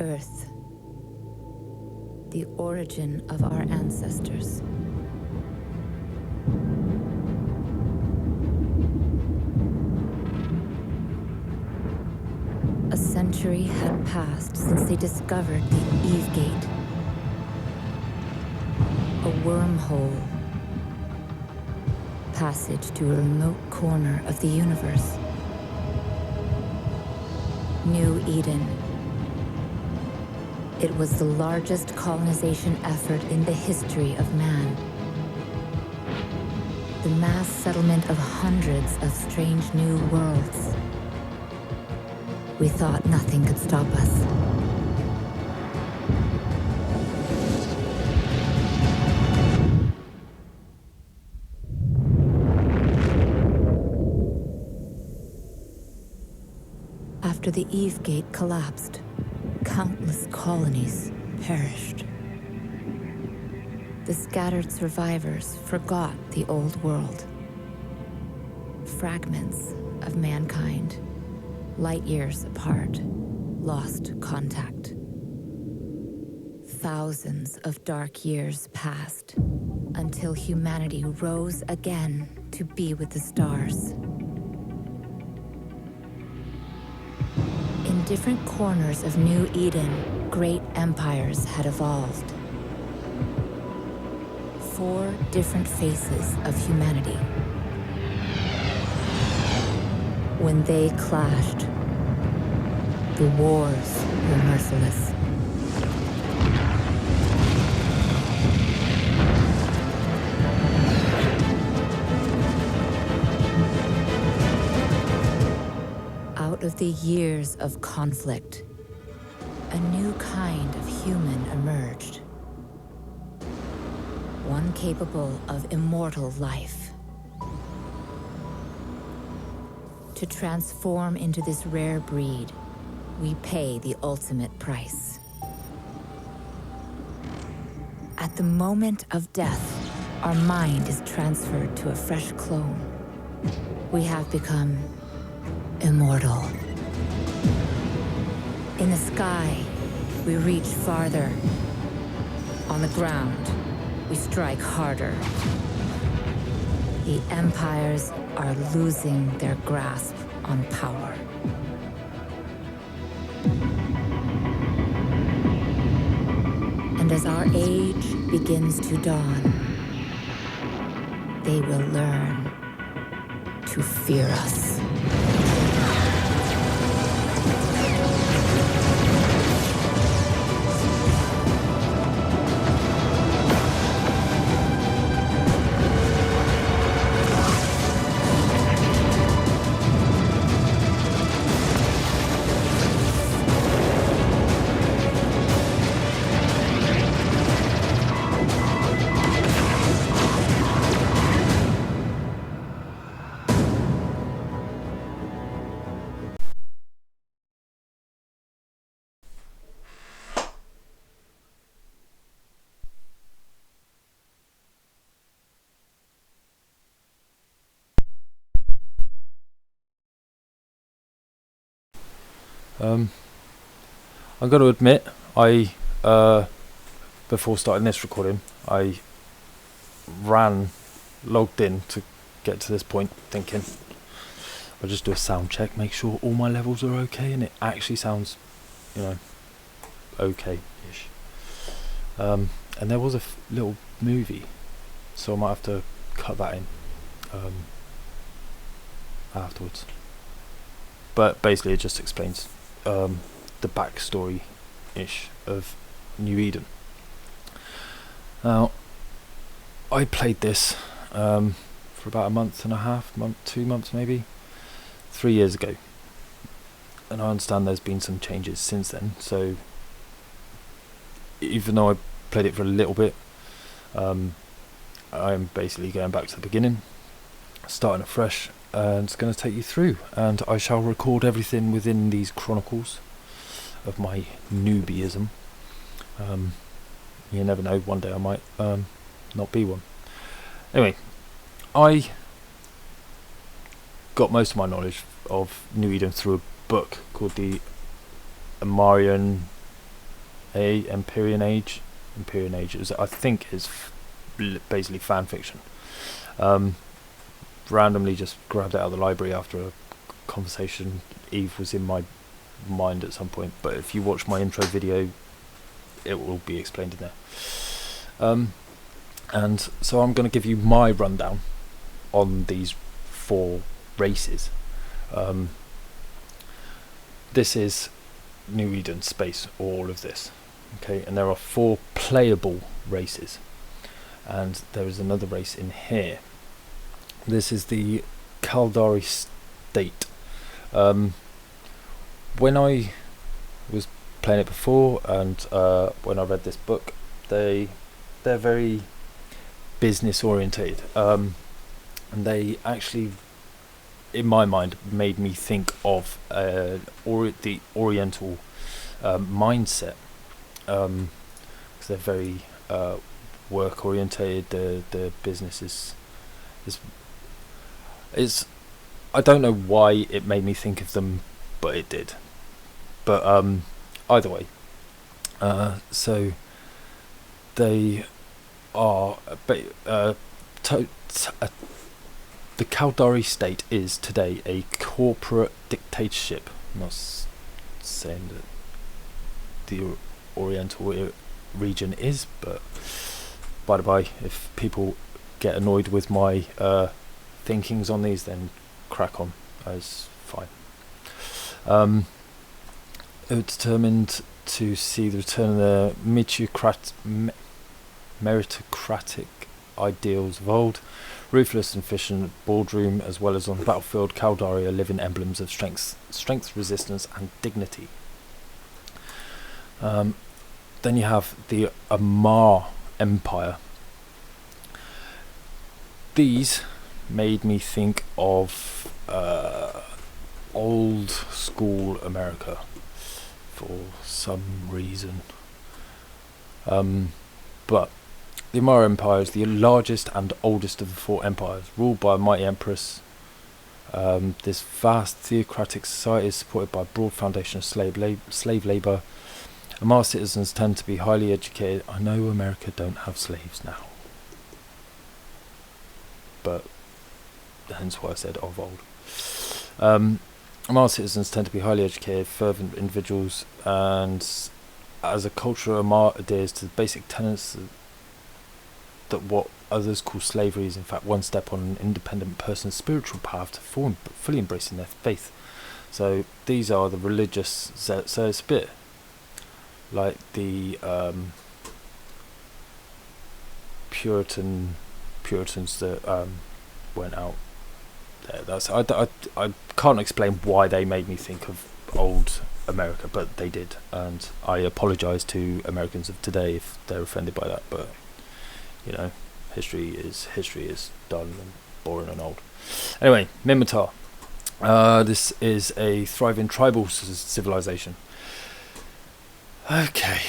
Earth, the origin of our ancestors. A century had passed since they discovered the Eve Gate, a wormhole, passage to a remote corner of the universe. New Eden. It was the largest colonization effort in the history of man. The mass settlement of hundreds of strange new worlds. We thought nothing could stop us. After the Eve Gate collapsed, countless colonies perished. The scattered survivors forgot the old world. Fragments of mankind, light years apart, lost contact. Thousands of dark years passed until humanity rose again to be with the stars. In different corners of New Eden, great empires had evolved. 4 different faces of humanity. When they clashed, the wars were merciless. Out of the years of conflict, a new kind of human emerged. One capable of immortal life. To transform into this rare breed, we pay the ultimate price. At the moment of death, our mind is transferred to a fresh clone. We have become immortal. In the sky, we reach farther. On the ground, we strike harder. The empires are losing their grasp on power. And as our age begins to dawn, they will learn to fear us. I'm going to admit, before starting this recording, I logged in to get to this point, thinking I'll just do a sound check, make sure all my levels are okay, and it actually sounds, okay-ish. And there was a little movie, so I might have to cut that in afterwards. But basically, it just explains the backstory-ish of New Eden. Now, I played this for about a month and a half, 2 months maybe, 3 years ago. And I understand there's been some changes since then, so even though I played it for a little bit, I'm basically going back to the beginning, starting afresh, and it's going to take you through, and I shall record everything within these chronicles of my newbieism. You never know, one day I might not be one. Anyway, I got most of my knowledge of New Eden through a book called the Amarian a Empyrean Age. Empyrean Age is, I think, is basically fan fiction. Randomly just grabbed it out of the library after a conversation. Eve was in my mind at some point, but if you watch my intro video, it will be explained in there. And so I'm going to give you my rundown on these 4 races. This is New Eden space, all of this. Okay, and there are 4 playable races, and there is another race in here. This is the Caldari State. When I was playing it before, and when I read this book, they're very business orientated, and they actually, in my mind, made me think of the Oriental mindset, because they're very work orientated. The business is I don't know why it made me think of them, but it did. But either way, so they are the Caldari State is today a corporate dictatorship. I'm not saying that the Oriental region is, but by the by, if people get annoyed with my thinkings on these, then crack on. That's fine. They were determined to see the return of the meritocratic ideals of old. Ruthless and efficient boardroom, as well as on the battlefield, Caldari are living emblems of strength, resistance, and dignity. Then you have the Amar Empire. These made me think of old school America for some reason. But the Amar Empire is the largest and oldest of the 4 empires, ruled by a mighty empress. This vast theocratic society is supported by a broad foundation of slave labour. Amar citizens tend to be highly educated. I know America don't have slaves now, but hence why I said of old. Amar citizens tend to be highly educated, fervent individuals, and as a culture, Amar adheres to the basic tenets that what others call slavery is in fact one step on an independent person's spiritual path to fully embracing their faith. So these are the religious, so it's a bit like the Puritans that went out there. That's I can't explain why they made me think of old America, but they did, and I apologise to Americans of today if they're offended by that. But you know, history is done and boring and old. Anyway, Minmatar. This is a thriving tribal civilization. Okay,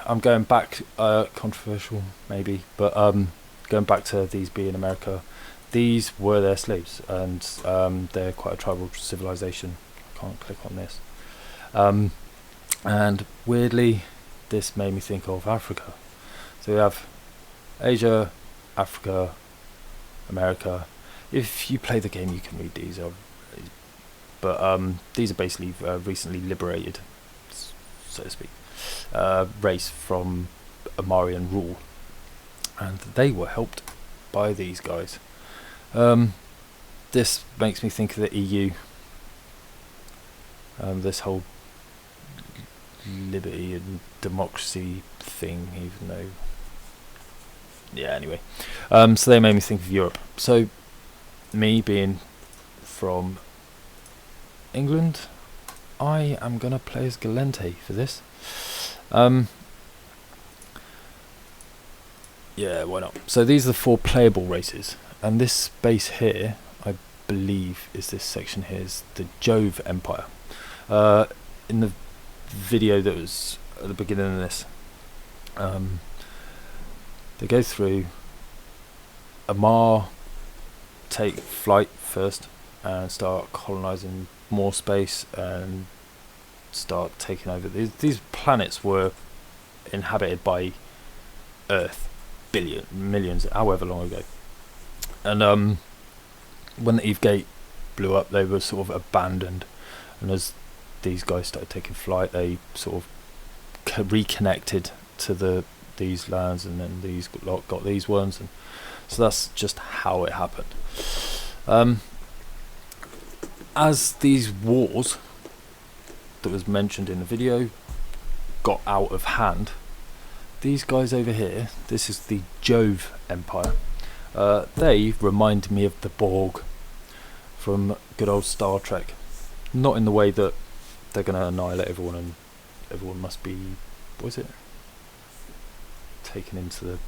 I'm going back, controversial maybe, but going back to these being America. These were their slaves, and they're quite a tribal civilization. I can't click on this. And weirdly, this made me think of Africa. So we have Asia, Africa, America. If you play the game, you can read these. But these are basically recently liberated, so to speak, race from Amarian rule, and they were helped by these guys. This makes me think of the EU. This whole liberty and democracy thing, even though, yeah, anyway. So they made me think of Europe. So me being from England, I am gonna play as Galente for this. Yeah, why not? So these are the 4 playable races, and this space here, I believe, is this section here, is the Jove Empire. In the video that was at the beginning of this, they go through. Amar take flight first and start colonizing more space and start taking over. These planets were inhabited by Earth, millions, however long ago. And when the Eve Gate blew up, they were sort of abandoned, and as these guys started taking flight, they sort of reconnected to these lands, and then these got these ones, and so that's just how it happened. As these wars that was mentioned in the video got out of hand, these guys over here, this is the Jove Empire, they remind me of the Borg from good old Star Trek. Not in the way that they're going to annihilate everyone and everyone must be, what is it, taken into the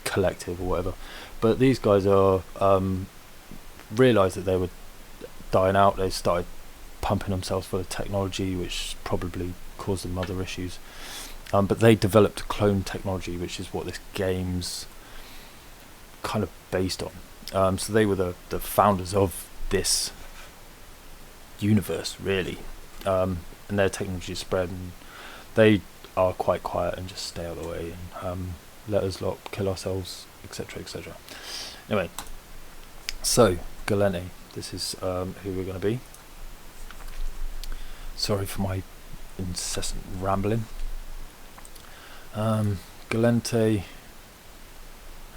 collective or whatever, but these guys are realised that they were dying out. They started pumping themselves full of technology, which probably caused them other issues, but they developed clone technology, which is what this game's kind of based on. So they were the founders of this universe, really, and their technology spread, and they are quite quiet and just stay out of the way and let us lot kill ourselves, etc, etc. Anyway, so Gallente, this is who we're going to be. Sorry for my incessant rambling. Gallente,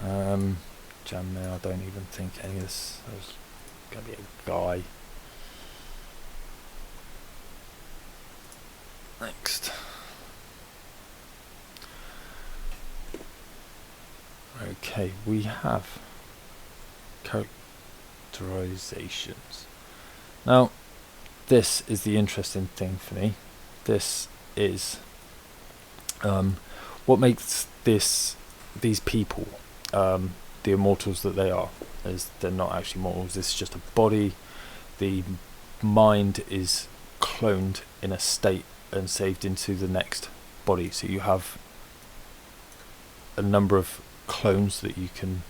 Jamne, I don't even think any of this is going to be a guy. Next. Okay, we have characterizations. Now, this is the interesting thing for me. This is what makes these people the immortals that they are. Is they're not actually mortals. This is just a body. The mind is cloned in a state and saved into the next body. So you have a number of clones that you can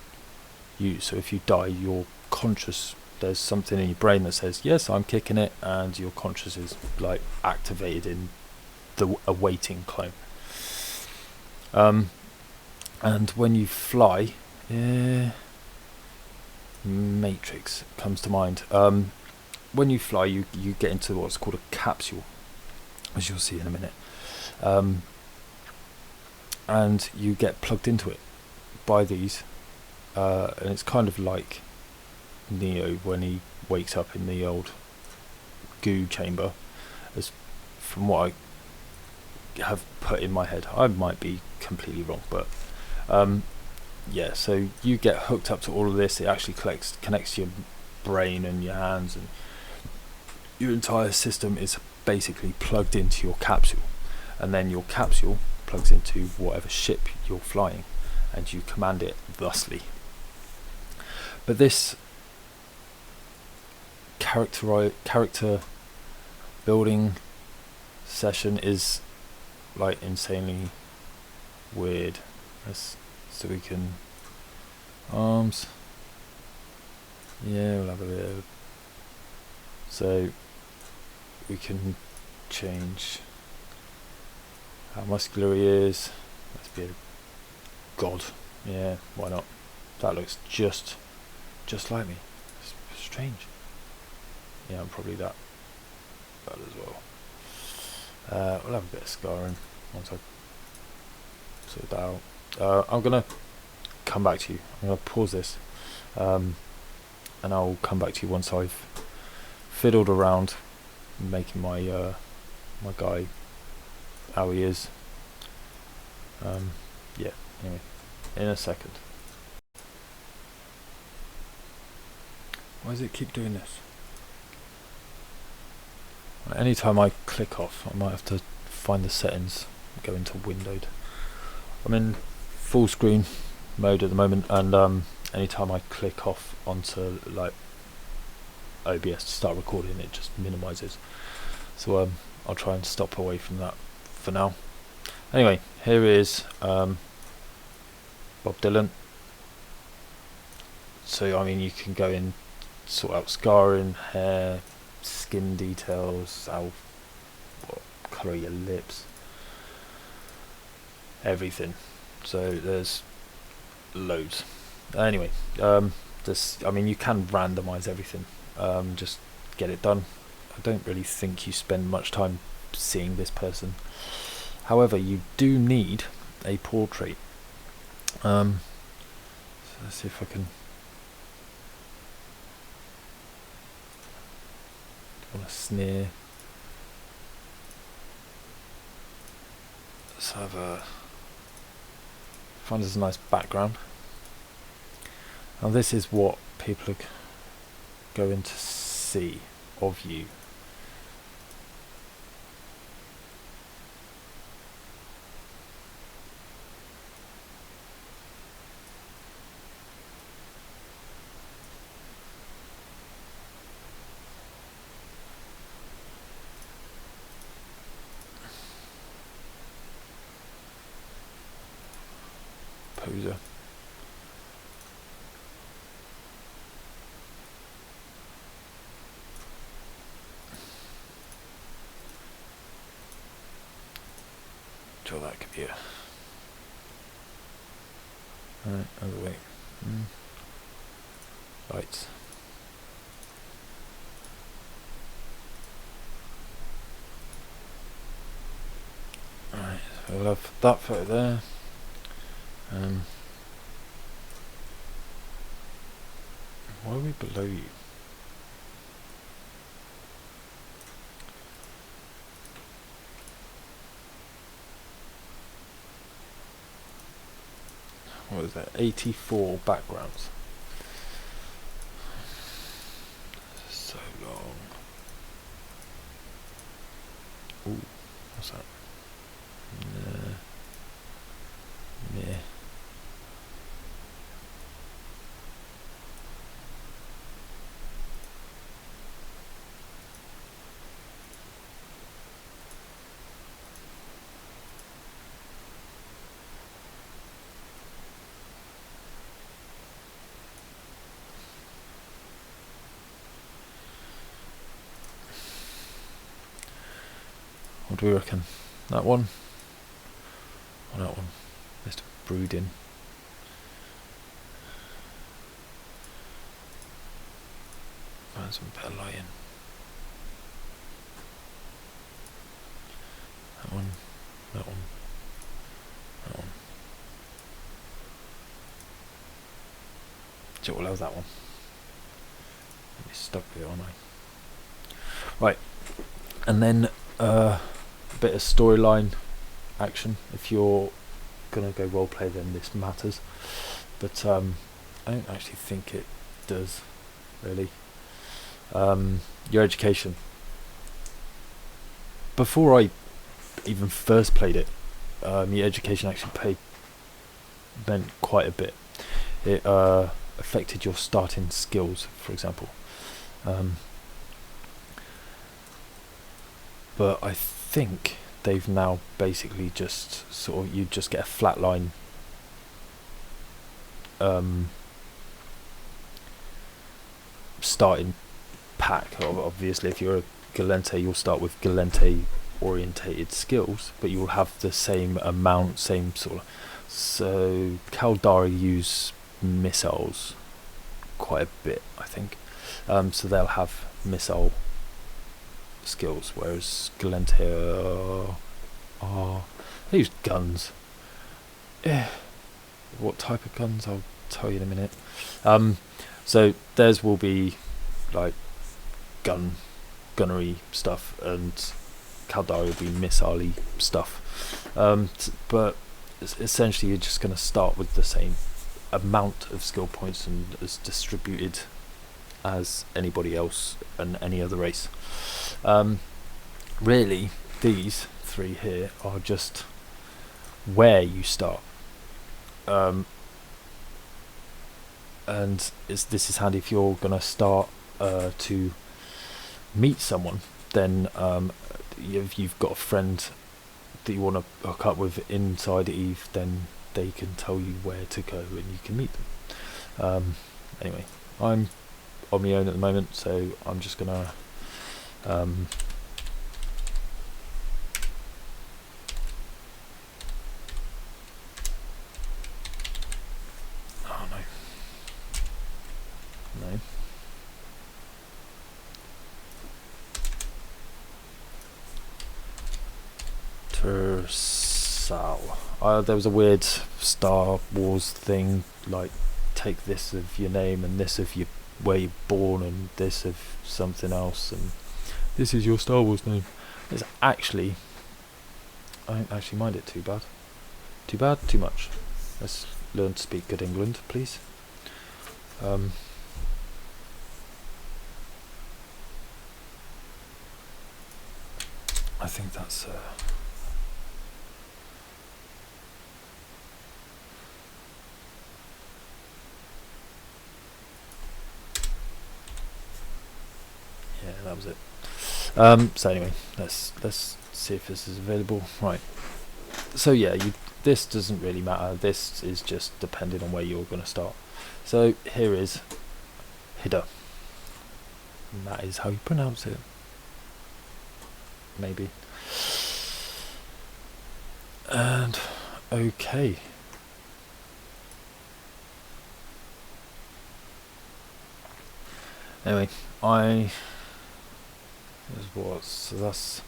use. So if you die, you're conscious. There's something in your brain that says, yes, I'm kicking it, and your conscious is like activated in the awaiting clone. And when you fly, Matrix comes to mind. When you fly, you get into what's called a capsule, as you'll see in a minute, and you get plugged into it by these, and it's kind of like Neo when he wakes up in the old goo chamber, as from what I have put in my head. I might be completely wrong, but yeah, so you get hooked up to all of this. It actually connects to your brain and your hands, and your entire system is basically plugged into your capsule, and then your capsule plugs into whatever ship you're flying, and you command it thusly. But this character building session is like insanely weird. So we can arms, yeah, we'll have a bit of, so we can change how muscular he is. Let's be a god. Yeah, why not? That looks just like me. It's strange. Yeah, I'm probably that bad as well. We'll have a bit of scarring once I sort that out. I'm gonna come back to you. I'm gonna pause this, and I'll come back to you once I've fiddled around making my my guy how he is. Yeah. Anyway, in a second. Why does it keep doing this? Anytime I click off, I might have to find the settings, go into windowed. I'm in full screen mode at the moment, and anytime I click off onto like OBS to start recording, it just minimises. So I'll try and stop away from that for now. Anyway, here is Bob Dylan. So I mean, you can go in, sort out scarring, hair, skin details, what colour your lips, everything. So there's loads. Anyway, I mean, you can randomize everything. Just get it done. I don't really think you spend much time seeing this person. However, you do need a portrait. So let's see if I can. Want to sneer. Let's have a. Find us a nice background. Now this is what people are going to see of you. Poser. Sure, that could be a. Right, other way. Lights. Alright, so we'll have that photo there. Why are we below you? What is that? 84 backgrounds. So long. Ooh, what's that? Yeah. What do we reckon? That one? Or that one? Mr. Brooding. Find some better lighting. That one. That one. That one. So we'll have that one. I'll be stuck with it, aren't I? Right. And then a bit of storyline action. If you're gonna go roleplay, then this matters. But I don't actually think it does, really. Your education. Before I even first played it, your education actually meant quite a bit. It affected your starting skills, for example. But I think they've now basically just sort of, you just get a flat line starting pack. Obviously, if you're a Galente, you'll start with Galente orientated skills, but you'll have the same amount, same sort of. So Caldari use missiles quite a bit, I think. So they'll have missile skills, whereas Galente they use guns. What type of guns, I'll tell you in a minute. So theirs will be like gunnery stuff, and Caldari will be missile-y stuff. But essentially you're just going to start with the same amount of skill points and as distributed as anybody else and any other race. Really, these three here are just where you start. And this is handy if you're going to start to meet someone. Then if you've got a friend that you want to hook up with inside Eve, then they can tell you where to go and you can meet them. Anyway, I'm on my own at the moment, so I'm just gonna Tr'Sal. There was a weird Star Wars thing, like take this of your name and this of your where you're born and this of something else and this is your Star Wars name. It's actually, I don't actually mind it too bad. Too bad, too much. Let's learn to speak good England, please. I think that's yeah, that was it. So anyway, let's see if this is available. Right. So yeah, this doesn't really matter. This is just depending on where you're going to start. So here is Hydda. And that is how you pronounce it. Maybe. And okay. Anyway, so that's,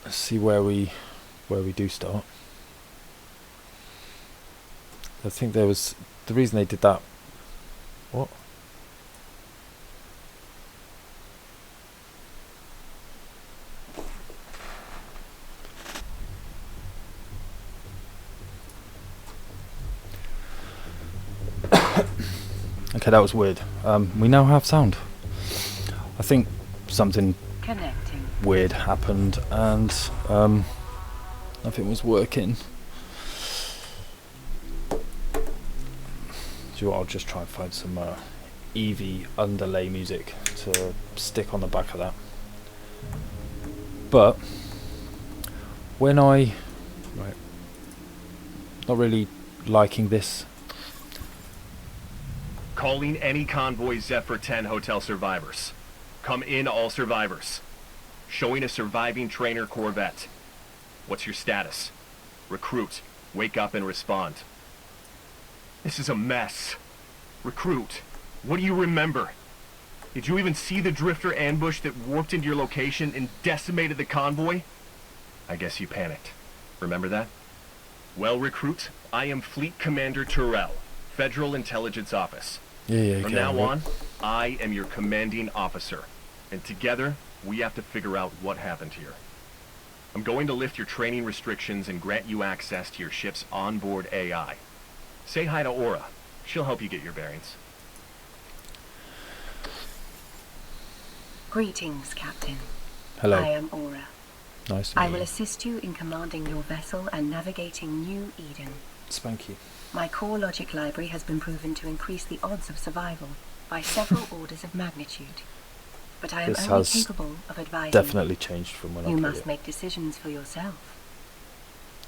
let's see where we do start. I think there was the reason they did that. What? Okay, that was weird. We now have sound. I think something connecting weird happened and nothing was working. So I'll just try and find some Eevee underlay music to stick on the back of that. But when not really liking this. Calling any convoy Zephyr 10 hotel survivors. Come in, all survivors. Showing a surviving trainer corvette. What's your status? Recruit. Wake up and respond. This is a mess. Recruit. What do you remember? Did you even see the drifter ambush that warped into your location and decimated the convoy? I guess you panicked. Remember that? Well, recruit, I am Fleet Commander Tr'Sal, Federal Intelligence Office. Yeah, From now on, I am your commanding officer, and together, we have to figure out what happened here. I'm going to lift your training restrictions and grant you access to your ship's onboard AI. Say hi to Aura. She'll help you get your bearings. Greetings, Captain. Hello. I am Aura. Nice to meet I will you. assist you in commanding your vessel and navigating New Eden. Spanky. My core logic library has been proven to increase the odds of survival by several orders of magnitude. But I am This only has capable of advising. Definitely changed from when I You played must it. make decisions for yourself.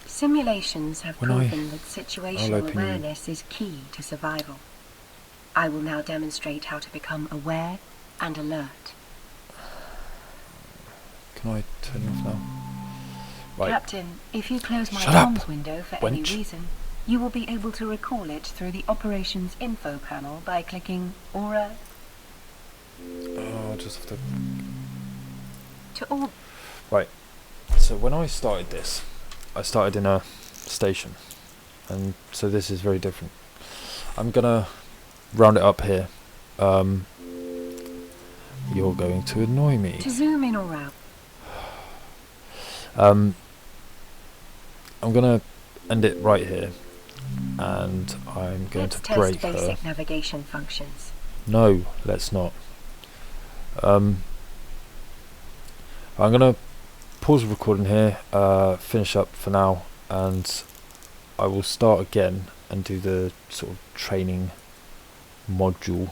Simulations have When proven that I'll situational open you. awareness is key to survival. I will now demonstrate how to become aware and alert. Can I turn you off now? Right. Captain, if you close my Shut up, comms window for any wench. reason, you will be able to recall it through the operations info panel by clicking Aura Oh, I'll just have to. to all. Right. So when I started this, I started in a station, and so this is very different. I'm gonna round it up here. You're going to annoy me. To zoom in or out. I'm gonna end it right here, and I'm going Let's to break test her. basic navigation functions. No, let's not. I'm gonna pause the recording here, finish up for now, and I will start again and do the sort of training module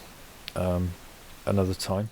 another time.